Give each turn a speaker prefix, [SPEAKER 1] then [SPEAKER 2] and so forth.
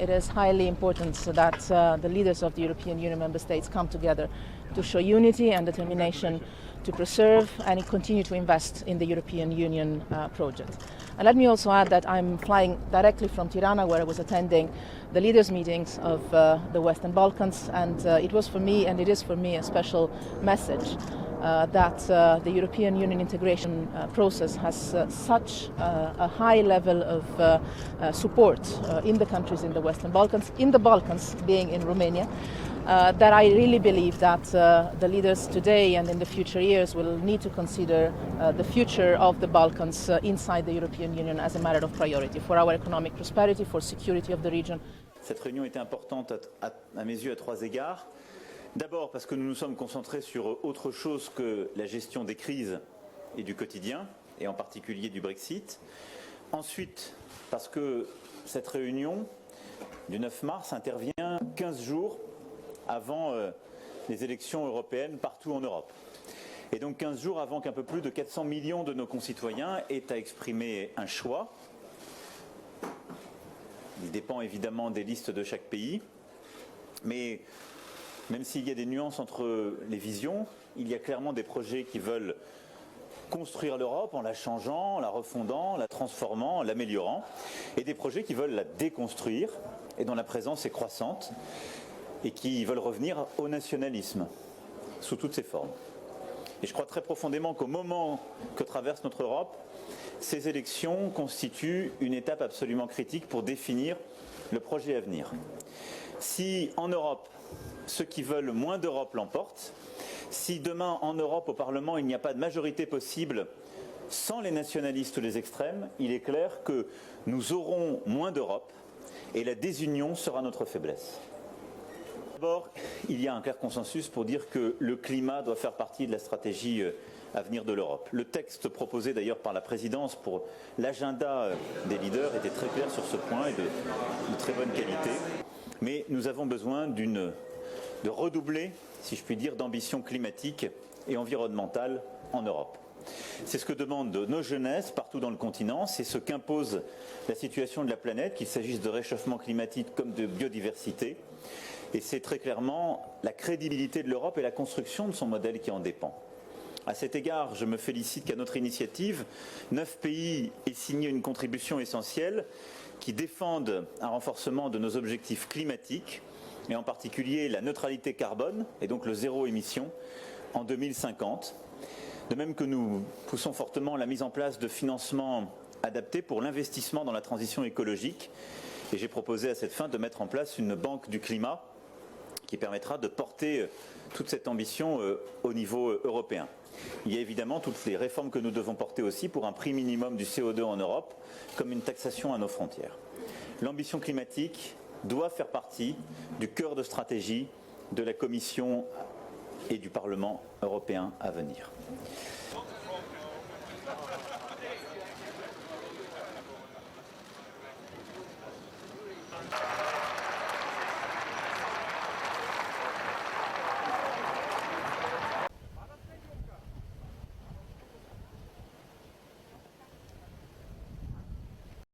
[SPEAKER 1] it is highly important that the leaders of the European Union member states come together to show unity and determination to preserve and continue to invest in the European Union project. And let me also add that I'm flying directly from Tirana, where I was attending the leaders' meetings of the Western Balkans, and it was for me, and it is for me, a special message that the European Union integration process has such a high level of support in the countries in the Western Balkans, being in Romania, that I really believe that the leaders today and in the future years will need to consider the future of the Balkans inside the European Union as a matter of priority for our economic prosperity, for security of the region.
[SPEAKER 2] Cette réunion était importante à mes yeux à trois égards. D'abord parce que nous nous sommes concentrés sur autre chose que la gestion des crises et du quotidien, et en particulier du Brexit. Ensuite, parce que cette réunion du 9 mars intervient 15 jours avant les élections européennes partout en Europe. Et donc 15 jours avant qu'un peu plus de 400 millions de nos concitoyens aient à exprimer un choix. Il dépend évidemment des listes de chaque pays, mais même s'il y a des nuances entre les visions, il y a clairement des projets qui veulent construire l'Europe en la changeant, en la refondant, en la transformant, en l'améliorant, et des projets qui veulent la déconstruire et dont la présence est croissante et qui veulent revenir au nationalisme sous toutes ses formes. Et je crois très profondément qu'au moment que traverse notre Europe, ces élections constituent une étape absolument critique pour définir le projet à venir. Si en Europe, ceux qui veulent moins d'Europe l'emportent, si demain en Europe au Parlement il n'y a pas de majorité possible sans les nationalistes ou les extrêmes, il est clair que nous aurons moins d'Europe et la désunion sera notre faiblesse. D'abord, il y a un clair consensus pour dire que le climat doit faire partie de la stratégie à venir de l'Europe. Le texte proposé d'ailleurs par la présidence pour l'agenda des leaders était très clair sur ce point et de très bonne qualité. Mais nous avons besoin de redoubler, si je puis dire, d'ambition climatique et environnementale en Europe. C'est ce que demandent nos jeunesses partout dans le continent, c'est ce qu'impose la situation de la planète, qu'il s'agisse de réchauffement climatique comme de biodiversité. Et c'est très clairement la crédibilité de l'Europe et la construction de son modèle qui en dépend. À cet égard, je me félicite qu'à notre initiative, 9 pays aient signé une contribution essentielle qui défendent un renforcement de nos objectifs climatiques, et en particulier la neutralité carbone, et donc le zéro émission, en 2050. De même que nous poussons fortement la mise en place de financements adaptés pour l'investissement dans la transition écologique. Et j'ai proposé à cette fin de mettre en place une banque du climat qui permettra de porter toute cette ambition au niveau européen. Il y a évidemment toutes les réformes que nous devons porter aussi pour un prix minimum du CO2 en Europe, comme une taxation à nos frontières. L'ambition climatique doit faire partie du cœur de stratégie de la Commission et du Parlement européen à venir.